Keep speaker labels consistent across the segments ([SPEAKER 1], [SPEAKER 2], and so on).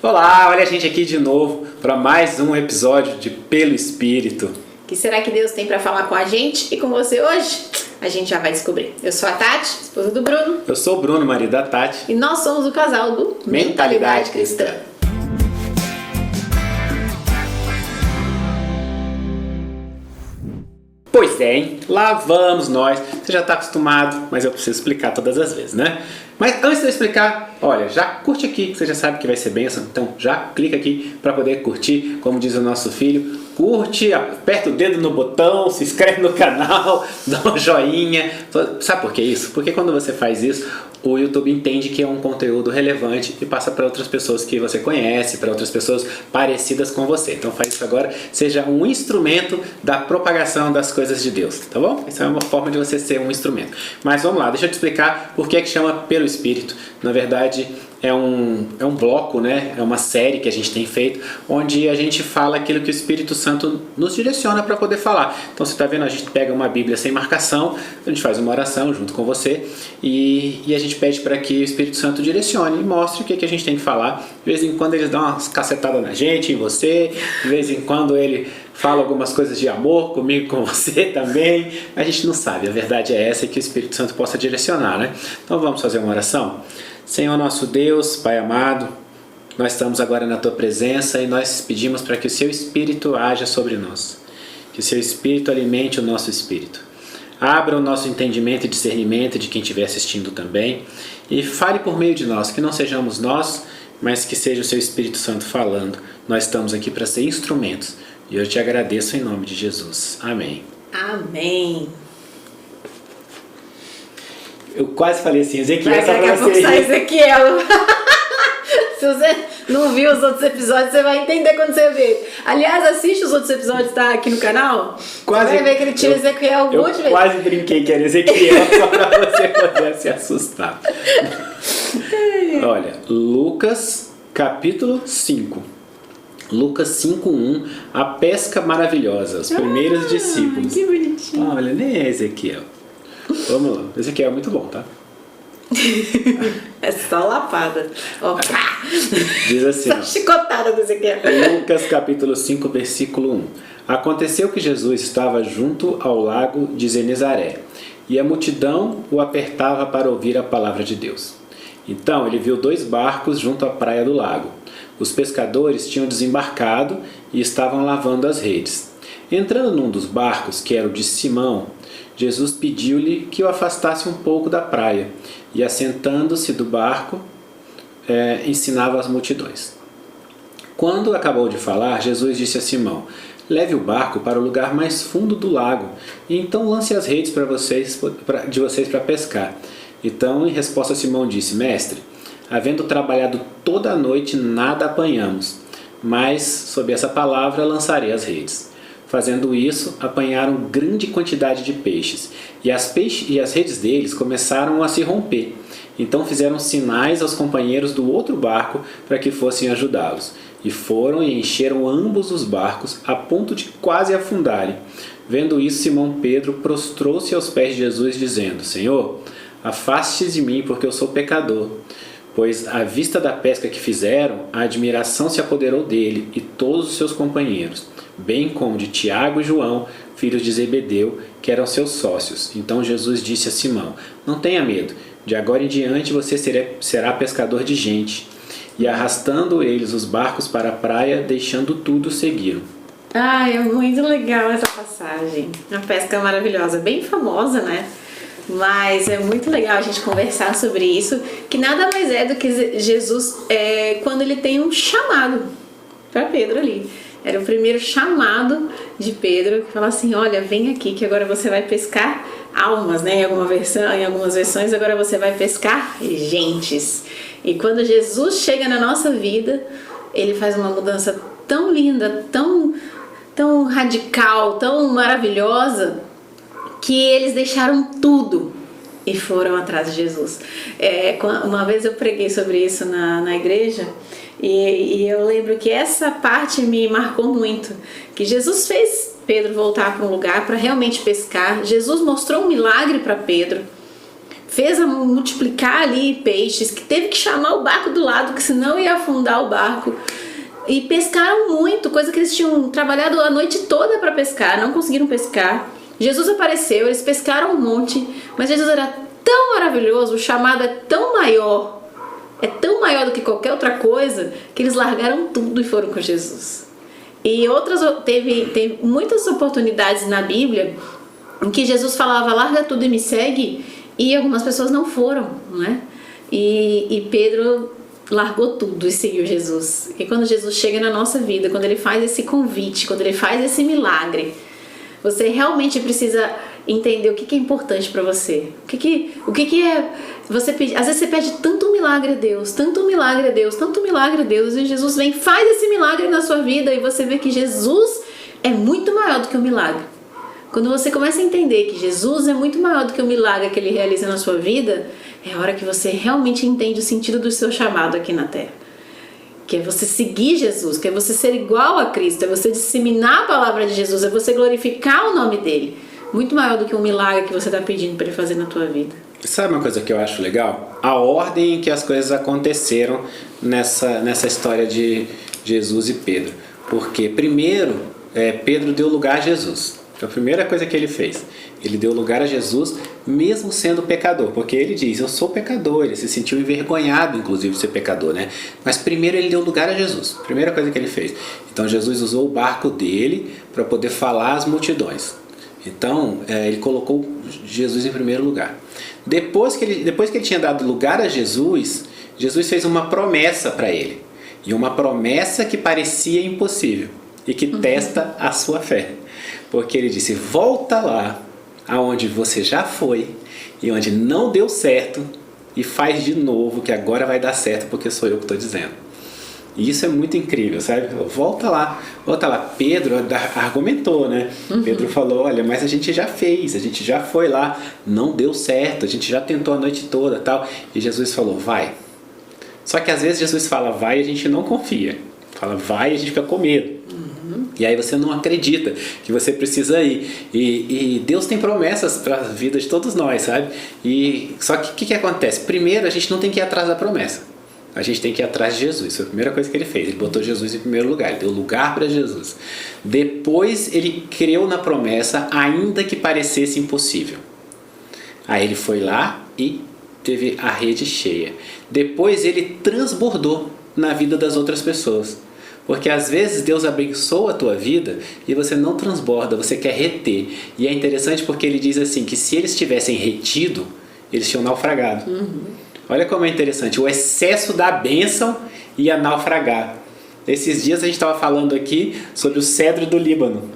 [SPEAKER 1] Olá, olha a gente aqui de novo para mais um episódio de Pelo Espírito.
[SPEAKER 2] O que será que Deus tem para falar com a gente e com você hoje? A gente já vai descobrir. Eu sou a Tati, esposa do Bruno.
[SPEAKER 1] Eu sou o Bruno, marido da Tati.
[SPEAKER 2] E nós somos o casal do Mentalidade Cristã.
[SPEAKER 1] Pois é, hein? Lá vamos nós. Você já está acostumado, mas eu preciso explicar todas as vezes, né? Mas antes de eu explicar, olha, já curte aqui, que você já sabe que vai ser bênção. Então já clica aqui para poder curtir, como diz o nosso filho. Curte, aperta o dedo no botão, se inscreve no canal, dá um joinha. Sabe por que isso? Porque quando você faz isso, o YouTube entende que é um conteúdo relevante e passa para outras pessoas que você conhece, para outras pessoas parecidas com você. Então faz isso agora, seja um instrumento da propagação das coisas de Deus, tá bom? Essa é uma forma de você ser um instrumento. Mas vamos lá, deixa eu te explicar por que chama Pelo Espírito. Na verdade, é um bloco, né? É uma série que a gente tem feito, onde a gente fala aquilo que o Espírito Santo nos direciona para poder falar. Então você está vendo, a gente pega uma Bíblia sem marcação, a gente faz uma oração junto com você e a gente pede para que o Espírito Santo direcione e mostre o que a gente tem que falar. De vez em quando eles dão umas cacetadas na gente, em você, de vez em quando ele fala algumas coisas de amor comigo, com você também. A gente não sabe, a verdade é essa, e que o Espírito Santo possa direcionar, né? Então vamos fazer uma oração? Senhor nosso Deus, Pai amado, nós estamos agora na Tua presença e nós pedimos para que o Seu Espírito haja sobre nós, que o Seu Espírito alimente o nosso espírito, abra o nosso entendimento e discernimento de quem estiver assistindo também e fale por meio de nós, que não sejamos nós, mas que seja o Seu Espírito Santo falando. Nós estamos aqui para ser instrumentos e eu te agradeço em nome de Jesus. Amém.
[SPEAKER 2] Amém.
[SPEAKER 1] Eu quase falei assim, Ezequiel,
[SPEAKER 2] Mas daqui a pouco sai Ezequiel. Se você não viu os outros episódios, você vai entender quando você ver. Aliás, assiste os outros episódios, tá aqui no canal.
[SPEAKER 1] Quase,
[SPEAKER 2] você vai ver que ele tira Ezequiel um monte de vezes.
[SPEAKER 1] Eu quase brinquei que era Ezequiel, só para você poder se assustar. Olha, Lucas capítulo 5. Lucas 5:1, a pesca maravilhosa, os primeiros discípulos.
[SPEAKER 2] Que bonitinho.
[SPEAKER 1] Olha, nem é Ezequiel. Vamos lá, Ezequiel é muito bom, tá?
[SPEAKER 2] É só lapada. Opa.
[SPEAKER 1] Diz assim,
[SPEAKER 2] só chicotada do Ezequiel.
[SPEAKER 1] Lucas capítulo 5, versículo 1. Aconteceu que Jesus estava junto ao lago de Genezaré, e a multidão o apertava para ouvir a palavra de Deus. Então ele viu 2 barcos junto à praia do lago. Os pescadores tinham desembarcado e estavam lavando as redes. Entrando num dos barcos, que era o de Simão, Jesus pediu-lhe que o afastasse um pouco da praia e, assentando-se do barco, ensinava as multidões. Quando acabou de falar, Jesus disse a Simão: leve o barco para o lugar mais fundo do lago e então lance as redes de vocês para pescar. Então, em resposta, Simão disse: mestre, havendo trabalhado toda a noite, nada apanhamos, mas sob essa palavra lançarei as redes. Fazendo isso, apanharam grande quantidade de peixes, e as redes deles começaram a se romper. Então fizeram sinais aos companheiros do outro barco para que fossem ajudá-los. E foram e encheram ambos os barcos, a ponto de quase afundarem. Vendo isso, Simão Pedro prostrou-se aos pés de Jesus, dizendo: Senhor, afaste-se de mim, porque eu sou pecador. Pois, à vista da pesca que fizeram, a admiração se apoderou dele e todos os seus companheiros, bem como de Tiago e João, filhos de Zebedeu, que eram seus sócios. Então Jesus disse a Simão: não tenha medo, de agora em diante você será pescador de gente. E arrastando eles os barcos para a praia, deixando tudo, seguiram.
[SPEAKER 2] É muito legal essa passagem. Uma pesca maravilhosa, bem famosa, né? Mas é muito legal a gente conversar sobre isso, que nada mais é do que Jesus, quando ele tem um chamado para Pedro ali. Era o primeiro chamado de Pedro, que fala assim: olha, vem aqui que agora você vai pescar almas, né? Em algumas versões, agora você vai pescar gentes. E quando Jesus chega na nossa vida, ele faz uma mudança tão linda, tão radical, tão maravilhosa, que eles deixaram tudo e foram atrás de Jesus. Uma vez eu preguei sobre isso na igreja e eu lembro que essa parte me marcou muito, que Jesus fez Pedro voltar para um lugar para realmente pescar. Jesus mostrou um milagre para Pedro, fez a multiplicar ali peixes, que teve que chamar o barco do lado, que senão ia afundar o barco. E pescaram muito, coisa que eles tinham trabalhado a noite toda para pescar, não conseguiram pescar. Jesus apareceu, eles pescaram um monte, mas Jesus era tão maravilhoso, o chamado é tão maior do que qualquer outra coisa, que eles largaram tudo e foram com Jesus. E teve muitas oportunidades na Bíblia em que Jesus falava, larga tudo e me segue, e algumas pessoas não foram, né? E Pedro largou tudo e seguiu Jesus. E quando Jesus chega na nossa vida, quando ele faz esse convite, quando ele faz esse milagre, você realmente precisa entender o que é importante para você. O que é você pedir. Às vezes você pede tanto milagre a Deus, tanto milagre a Deus, tanto milagre a Deus, e Jesus vem, faz esse milagre na sua vida, e você vê que Jesus é muito maior do que o milagre. Quando você começa a entender que Jesus é muito maior do que o milagre que ele realiza na sua vida, é a hora que você realmente entende o sentido do seu chamado aqui na Terra. Que é você seguir Jesus, que é você ser igual a Cristo, é você disseminar a palavra de Jesus, é você glorificar o nome dele. Muito maior do que um milagre que você está pedindo para ele fazer na tua vida.
[SPEAKER 1] Sabe uma coisa que eu acho legal? A ordem em que as coisas aconteceram nessa história de Jesus e Pedro. Porque primeiro, Pedro deu lugar a Jesus. Então, a primeira coisa que ele fez, ele deu lugar a Jesus, mesmo sendo pecador, porque ele diz, eu sou pecador, ele se sentiu envergonhado, inclusive, de ser pecador, né? Mas primeiro ele deu lugar a Jesus, primeira coisa que ele fez. Então, Jesus usou o barco dele para poder falar às multidões. Então, ele colocou Jesus em primeiro lugar. Depois que ele tinha dado lugar a Jesus, Jesus fez uma promessa para ele. E uma promessa que parecia impossível e que testa a sua fé. Porque ele disse, volta lá aonde você já foi e onde não deu certo e faz de novo que agora vai dar certo porque sou eu que estou dizendo. E isso é muito incrível, sabe? Volta lá. Pedro argumentou, né? Pedro falou, olha, mas a gente já fez, a gente já foi lá, não deu certo, a gente já tentou a noite toda, tal. E Jesus falou, vai. Só que às vezes Jesus fala, vai, e a gente não confia. Fala, vai, e a gente fica com medo. E aí você não acredita que você precisa ir. E Deus tem promessas para a vida de todos nós, sabe? Só que o que acontece? Primeiro, a gente não tem que ir atrás da promessa. A gente tem que ir atrás de Jesus. Foi a primeira coisa que ele fez. Ele botou Jesus em primeiro lugar. Ele deu lugar para Jesus. Depois ele creu na promessa, ainda que parecesse impossível. Aí ele foi lá e teve a rede cheia. Depois ele transbordou na vida das outras pessoas. Porque às vezes Deus abençoa a tua vida e você não transborda, você quer reter. E é interessante porque ele diz assim, que se eles tivessem retido, eles tinham naufragado. Olha como é interessante, o excesso da bênção ia naufragar. Esses dias a gente estava falando aqui sobre o cedro do Líbano.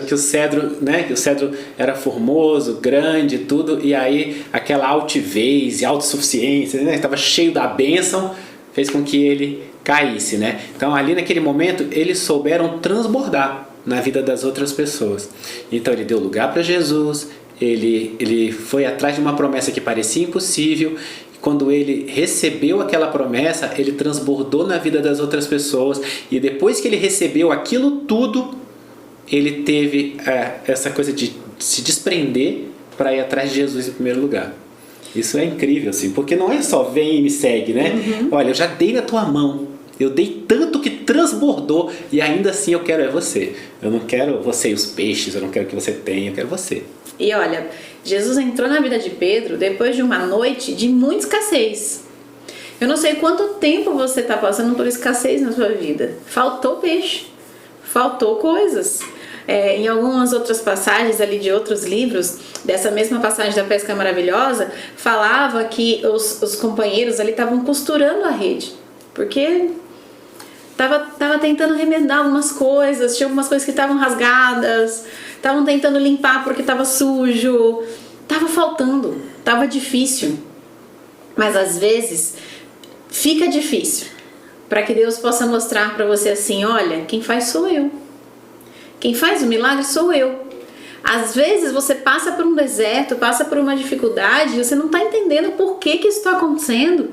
[SPEAKER 1] Que o cedro, né, que o cedro era formoso, grande, tudo, e aí aquela altivez e autossuficiência, né, estava cheio da bênção, fez com que ele caísse, né? Então ali naquele momento eles souberam transbordar na vida das outras pessoas. Então ele deu lugar para Jesus, ele foi atrás de uma promessa que parecia impossível. Quando ele recebeu aquela promessa, ele transbordou na vida das outras pessoas. E depois que ele recebeu aquilo tudo, ele teve essa coisa de se desprender para ir atrás de Jesus em primeiro lugar. Isso é incrível, assim, porque não é só vem e me segue, né? Olha, eu já dei na tua mão, eu dei tanto que transbordou e ainda assim eu quero você. Eu não quero você e os peixes, eu não quero que você tenha, eu quero você.
[SPEAKER 2] E olha, Jesus entrou na vida de Pedro depois de uma noite de muita escassez. Eu não sei quanto tempo você está passando por escassez na sua vida. Faltou peixe, faltou coisas. Em algumas outras passagens ali de outros livros, dessa mesma passagem da pesca maravilhosa, falava que os companheiros ali estavam costurando a rede, porque tava tentando remendar algumas coisas, tinha algumas coisas que estavam rasgadas, estavam tentando limpar porque estava sujo, estava faltando, estava difícil. Mas às vezes fica difícil para que Deus possa mostrar para você assim, olha, quem faz sou eu. Quem faz o milagre sou eu. Às vezes você passa por um deserto, passa por uma dificuldade e você não está entendendo por que isso está acontecendo.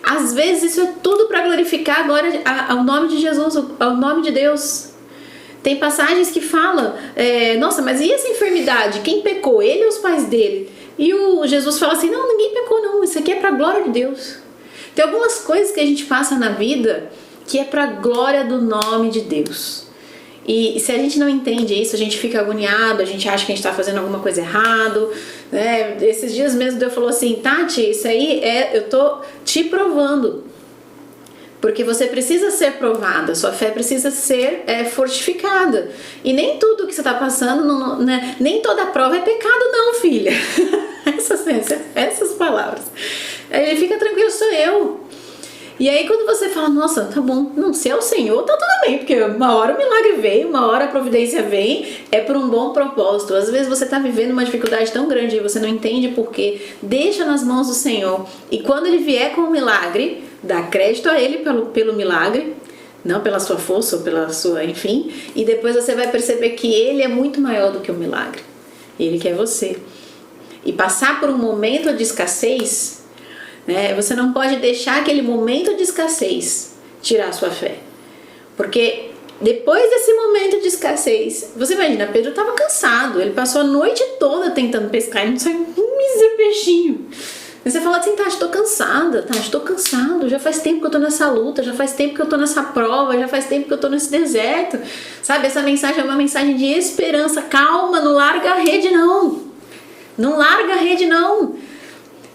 [SPEAKER 2] Às vezes isso é tudo para glorificar agora ao nome de Jesus, ao nome de Deus. Tem passagens que falam, nossa, mas e essa enfermidade? Quem pecou? Ele ou os pais dele? E o Jesus fala assim, não, ninguém pecou não, isso aqui é para a glória de Deus. Tem algumas coisas que a gente passa na vida que é para a glória do nome de Deus. E se a gente não entende isso, a gente fica agoniado, a gente acha que a gente está fazendo alguma coisa errado, né? Esses dias mesmo Deus falou assim, Tati, isso aí eu tô te provando. Porque você precisa ser provada, sua fé precisa ser fortificada. E nem tudo que você está passando, né, nem toda prova é pecado não, filha. Essas palavras. Ele fica tranquilo, sou eu. E aí quando você fala, nossa, tá bom, não, se é o Senhor, tá tudo bem, porque uma hora o milagre vem, uma hora a providência vem, é por um bom propósito. Às vezes você tá vivendo uma dificuldade tão grande e você não entende por quê. Deixa nas mãos do Senhor. E quando Ele vier com o milagre, dá crédito a Ele pelo milagre, não pela sua força ou pela sua, enfim. E depois você vai perceber que Ele é muito maior do que o milagre. Ele quer você. E passar por um momento de escassez, né, você não pode deixar aquele momento de escassez tirar a sua fé. Porque depois desse momento de escassez, você imagina, Pedro estava cansado, ele passou a noite toda tentando pescar e não saiu um mísero peixinho. E você fala assim, Tati, estou cansada, Tati, estou cansado, já faz tempo que eu estou nessa luta, já faz tempo que eu estou nessa prova, já faz tempo que eu estou nesse deserto. Sabe, essa mensagem é uma mensagem de esperança. Calma, não larga a rede não. Não larga a rede não.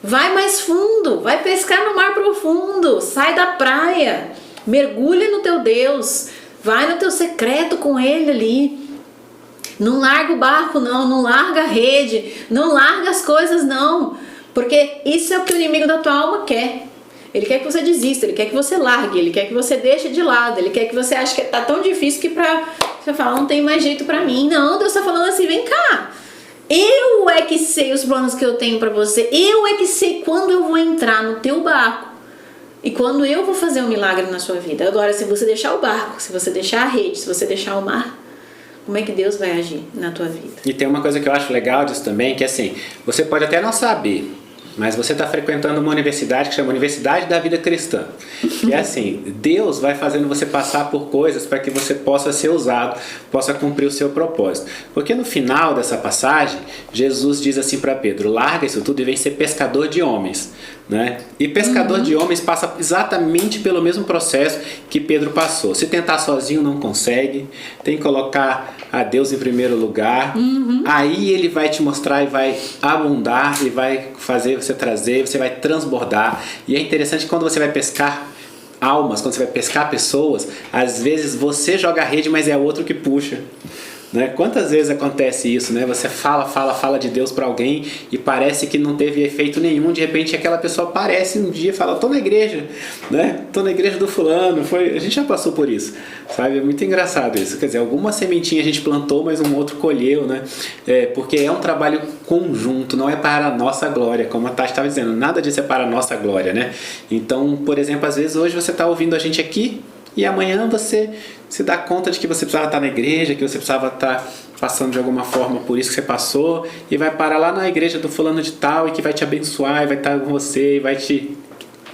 [SPEAKER 2] Vai mais fundo, vai pescar no mar profundo, sai da praia, mergulha no teu Deus, vai no teu secreto com Ele ali. Não larga o barco não, não larga a rede, não larga as coisas não, porque isso é o que o inimigo da tua alma quer. Ele quer que você desista, ele quer que você largue, ele quer que você deixe de lado, ele quer que você ache que tá tão difícil que você fala, não tem mais jeito pra mim. Não, Deus tá falando assim, vem cá. Eu é que sei os planos que eu tenho pra você. Eu é que sei quando eu vou entrar no teu barco e quando eu vou fazer um milagre na sua vida. Agora, se você deixar o barco, se você deixar a rede, se você deixar o mar, como é que Deus vai agir na tua vida?
[SPEAKER 1] E tem uma coisa que eu acho legal disso também, que assim, você pode até não saber, mas você está frequentando uma universidade que chama Universidade da Vida Cristã. Que é assim, Deus vai fazendo você passar por coisas para que você possa ser usado, possa cumprir o seu propósito. Porque no final dessa passagem, Jesus diz assim para Pedro, larga isso tudo e vem ser pescador de homens. Né? E pescador de homens passa exatamente pelo mesmo processo que Pedro passou. Se tentar sozinho não consegue, tem que colocar a Deus em primeiro lugar. Aí Ele vai te mostrar e vai abundar e vai fazer você trazer, você vai transbordar. E é interessante que quando você vai pescar almas, quando você vai pescar pessoas, às vezes você joga a rede, mas é outro que puxa. Né? Quantas vezes acontece isso, né? Você fala de Deus para alguém e parece que não teve efeito nenhum, de repente aquela pessoa aparece um dia e fala, tô na igreja, né? Tô na igreja do fulano. A gente já passou por isso, sabe? É muito engraçado isso, quer dizer, alguma sementinha a gente plantou, mas um outro colheu, né? Porque é um trabalho conjunto, não é para a nossa glória, como a Tati estava dizendo, nada disso é para a nossa glória, né? Então, por exemplo, às vezes hoje você está ouvindo a gente aqui, e amanhã você se dá conta de que você precisava estar na igreja, que você precisava estar passando de alguma forma por isso que você passou, e vai parar lá na igreja do fulano de tal, e que vai te abençoar, e vai estar com você, e vai te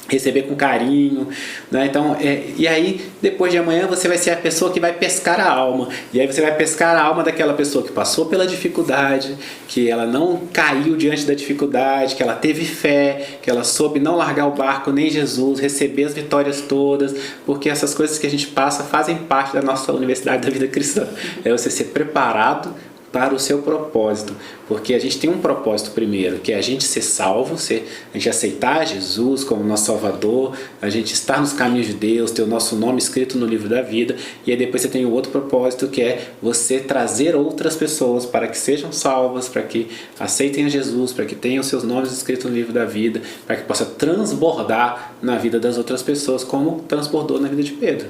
[SPEAKER 1] receber com carinho, né? Então, e aí depois de amanhã você vai ser a pessoa que vai pescar a alma, e aí você vai pescar a alma daquela pessoa que passou pela dificuldade, que ela não caiu diante da dificuldade, que ela teve fé, que ela soube não largar o barco nem Jesus, receber as vitórias todas, porque essas coisas que a gente passa fazem parte da nossa Universidade da Vida Cristã. É você ser preparado para o seu propósito, porque a gente tem um propósito primeiro, que é a gente ser salvo, a gente aceitar Jesus como nosso Salvador, a gente estar nos caminhos de Deus, ter o nosso nome escrito no livro da vida, e aí depois você tem o outro propósito, que é você trazer outras pessoas para que sejam salvas, para que aceitem a Jesus, para que tenham seus nomes escritos no livro da vida, para que possa transbordar na vida das outras pessoas, como transbordou na vida de Pedro.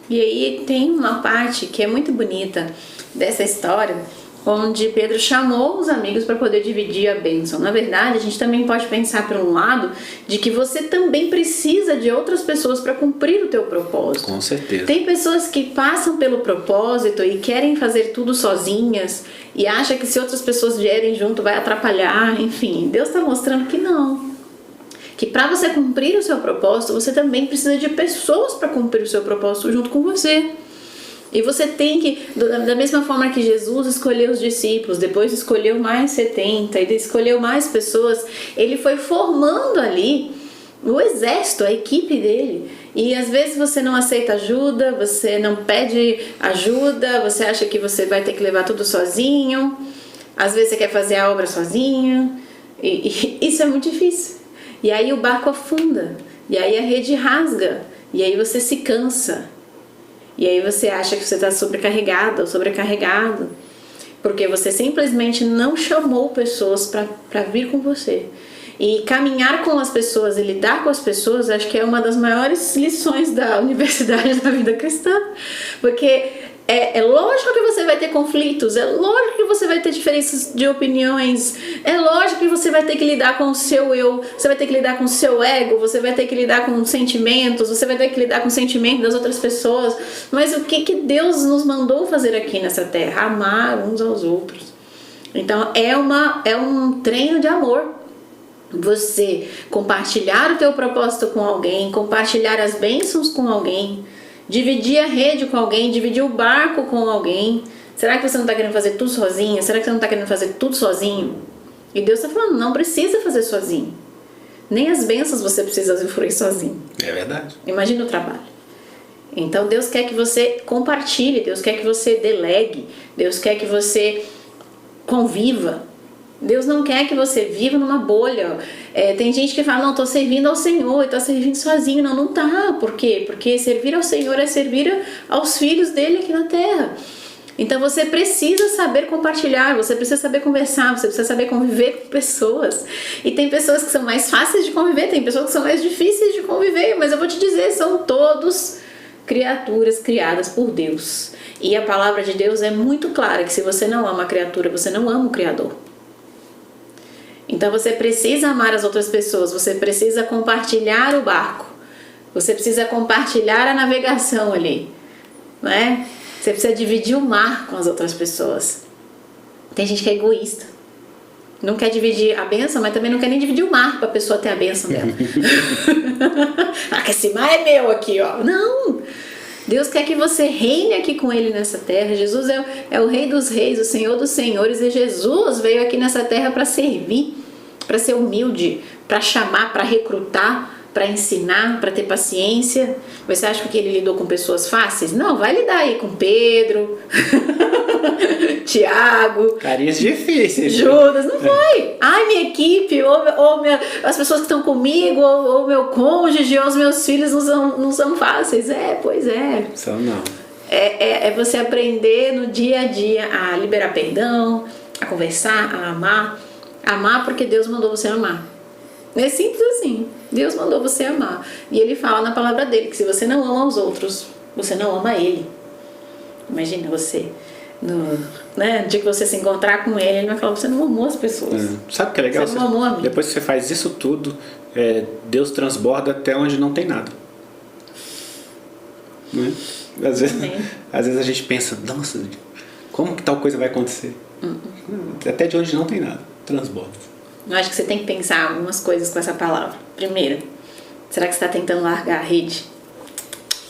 [SPEAKER 2] E aí tem uma parte que é muito bonita dessa história, onde Pedro chamou os amigos para poder dividir a bênção. Na verdade, a gente também pode pensar por um lado de que você também precisa de outras pessoas para cumprir o teu propósito.
[SPEAKER 1] Com certeza.
[SPEAKER 2] Tem pessoas que passam pelo propósito e querem fazer tudo sozinhas e acham que se outras pessoas vierem junto vai atrapalhar, enfim. Deus está mostrando que não. Que para você cumprir o seu propósito, você também precisa de pessoas para cumprir o seu propósito junto com você. E você tem que, da mesma forma que Jesus escolheu os discípulos, depois escolheu mais 70 e escolheu mais pessoas, ele foi formando ali o exército, a equipe dele. E às vezes você não aceita ajuda, você não pede ajuda, você acha que você vai ter que levar tudo sozinho, às vezes você quer fazer a obra sozinho, e isso é muito difícil. E aí o barco afunda, e aí a rede rasga, e aí você se cansa. E aí você acha que você está sobrecarregada ou sobrecarregado, porque você simplesmente não chamou pessoas para vir com você. E caminhar com as pessoas e lidar com as pessoas, acho que é uma das maiores lições da universidade da vida cristã. Porque é lógico que você vai ter conflitos, é lógico que você vai ter diferenças de opiniões, é lógico que você vai ter que lidar com o seu eu, você vai ter que lidar com o seu ego, você vai ter que lidar com sentimentos, você vai ter que lidar com o sentimento das outras pessoas. Mas o que Deus nos mandou fazer aqui nessa terra? Amar uns aos outros. Então é um treino de amor. Você compartilhar o teu propósito com alguém, compartilhar as bênçãos com alguém, dividir a rede com alguém, dividir o barco com alguém. Será que você não está querendo fazer tudo sozinha? Será que você não está querendo fazer tudo sozinho? E Deus está falando, não precisa fazer sozinho. Nem as bênçãos você precisa usufruir sozinho.
[SPEAKER 1] É verdade.
[SPEAKER 2] Imagina o trabalho. Então Deus quer que você compartilhe, Deus quer que você delegue, Deus quer que você conviva. Deus não quer que você viva numa bolha. Tem gente que fala, não, estou servindo ao Senhor e está servindo sozinho. Não, não está. Por quê? Porque servir ao Senhor é servir aos filhos dele aqui na terra. Então você precisa saber compartilhar, você precisa saber conversar, você precisa saber conviver com pessoas. E tem pessoas que são mais fáceis de conviver, tem pessoas que são mais difíceis de conviver, mas eu vou te dizer, são todos criaturas criadas por Deus. E a palavra de Deus é muito clara que se você não ama a criatura, você não ama o Criador. Então você precisa amar as outras pessoas, você precisa compartilhar o barco, você precisa compartilhar a navegação ali, né? Você precisa dividir o mar com as outras pessoas. Tem gente que é egoísta, não quer dividir a bênção, mas também não quer nem dividir o mar para a pessoa ter a bênção dela. Que esse mar é meu aqui, ó. Não! Deus quer que você reine aqui com Ele nessa terra. Jesus é o Rei dos Reis, o Senhor dos Senhores. E Jesus veio aqui nessa terra para servir, para ser humilde, para chamar, para recrutar, para ensinar, para ter paciência. Você acha que Ele lidou com pessoas fáceis? Não, vai lidar aí com Pedro, Tiago,
[SPEAKER 1] Carinhas difíceis.
[SPEAKER 2] Judas, não foi. Ai, minha equipe, as pessoas que estão comigo, ou meu cônjuge, ou os meus filhos não são fáceis. Pois é.
[SPEAKER 1] São não.
[SPEAKER 2] É você aprender no dia a dia a liberar perdão, a conversar, a amar. Amar porque Deus mandou você amar. É simples assim. Deus mandou você amar. E Ele fala na palavra dele que se você não ama os outros, você não ama Ele. Imagina você, no dia que você se encontrar com Ele, Ele vai falar que você não amou as pessoas.
[SPEAKER 1] Sabe o que é legal?
[SPEAKER 2] Você não amou a mim.
[SPEAKER 1] Depois que você faz isso tudo, Deus transborda até onde não tem nada. Né? Às vezes a gente pensa, nossa, como que tal coisa vai acontecer? Até de onde não tem nada, transborda.
[SPEAKER 2] Eu acho que você tem que pensar algumas coisas com essa palavra. Primeiro, será que você está tentando largar a rede?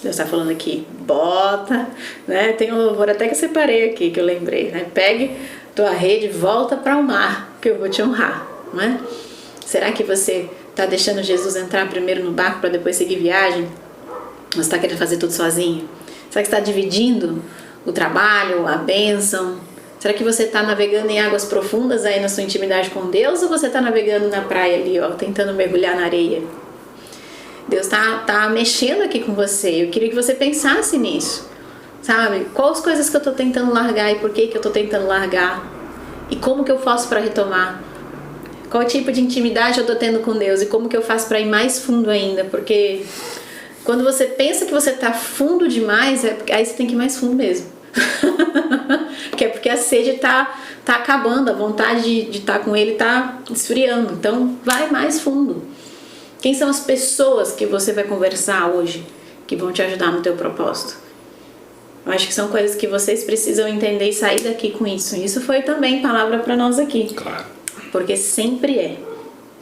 [SPEAKER 2] Deus está falando aqui, bota, né? Tem um louvor até que eu separei aqui, que eu lembrei, né? Pegue tua rede, volta para o mar, que eu vou te honrar, né? Será que você está deixando Jesus entrar primeiro no barco para depois seguir viagem? Ou você está querendo fazer tudo sozinho? Será que você está dividindo o trabalho, a bênção? Será que você está navegando em águas profundas aí na sua intimidade com Deus, ou você está navegando na praia ali, ó, tentando mergulhar na areia? Deus tá mexendo aqui com você. Eu queria que você pensasse nisso, sabe? Quais coisas que eu estou tentando largar e por que eu estou tentando largar? E como que eu faço para retomar? Qual tipo de intimidade eu estou tendo com Deus e como que eu faço para ir mais fundo ainda? Porque quando você pensa que você está fundo demais, aí você tem que ir mais fundo mesmo. Porque a sede tá acabando, a vontade de estar com Ele tá esfriando. Então vai mais fundo. Quem são as pessoas que você vai conversar hoje que vão te ajudar no teu propósito? Eu acho que são coisas que vocês precisam entender e sair daqui com isso. Isso foi também palavra para nós aqui.
[SPEAKER 1] Claro.
[SPEAKER 2] Porque sempre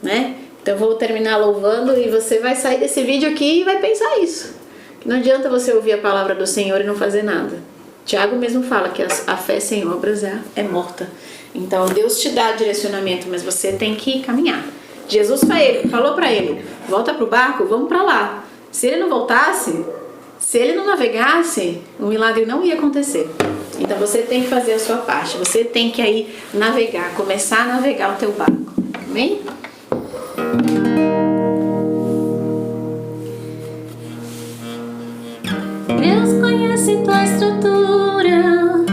[SPEAKER 2] né? Então eu vou terminar louvando e você vai sair desse vídeo aqui e vai pensar isso. Que não adianta você ouvir a palavra do Senhor e não fazer nada. Tiago mesmo fala que a fé sem obras é morta. Então Deus te dá direcionamento, mas você tem que caminhar. Jesus falou para ele, volta pro barco, vamos para lá. Se ele não voltasse, se ele não navegasse, o milagre não ia acontecer. Então você tem que fazer a sua parte, você tem que aí navegar, começar a navegar o teu barco. Amém?
[SPEAKER 3] Deus conhece tua estrutura,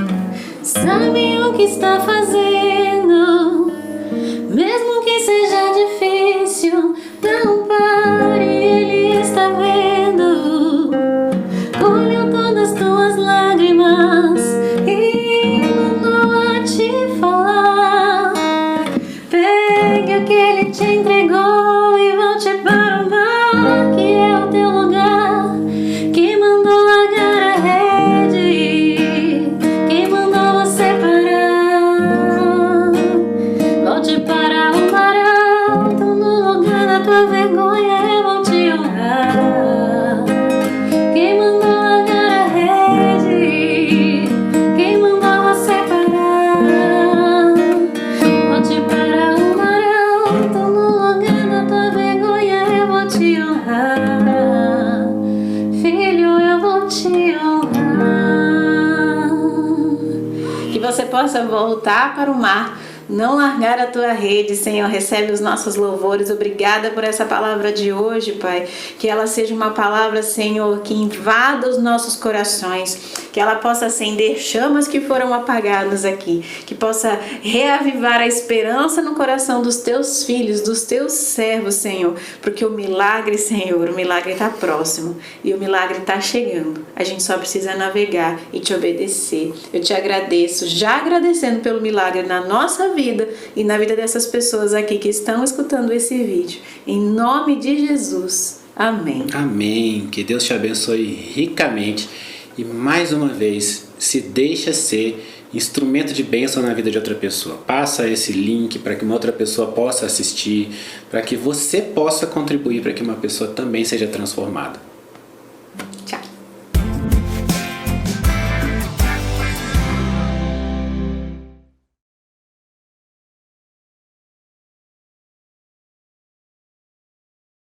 [SPEAKER 3] sabe o que está fazendo. Mesmo que seja difícil, não pare, Ele está vendo. Colheu todas tuas lágrimas e mandou a te falar. Pegue o que Ele te entregou e volte para o mar, que é o teu lugar. Que mandou largar a rede, que mandou você parar. Volte para o mar alto, no lugar da tua vergonha eu vou te honrar. Quem mandou largar a rede, quem mandou você parar. Volte para o mar alto, no lugar da tua vergonha eu vou te honrar. Filho, eu vou te honrar.
[SPEAKER 2] Que você possa voltar para o mar, não largar a tua rede. Senhor, recebe os nossos louvores. Obrigada por essa palavra de hoje, Pai. Que ela seja uma palavra, Senhor, que invada os nossos corações, que ela possa acender chamas que foram apagadas aqui, que possa reavivar a esperança no coração dos teus filhos, dos teus servos, Senhor, porque o milagre, Senhor, o milagre está próximo e o milagre está chegando. A gente só precisa navegar e te obedecer. Eu te agradeço, já agradecendo pelo milagre na nossa vida e na vida dessas pessoas aqui que estão escutando esse vídeo. Em nome de Jesus. Amém.
[SPEAKER 1] Amém. Que Deus te abençoe ricamente. E mais uma vez, se deixa ser instrumento de bênção na vida de outra pessoa. Passa esse link para que uma outra pessoa possa assistir, para que você possa contribuir para que uma pessoa também seja transformada.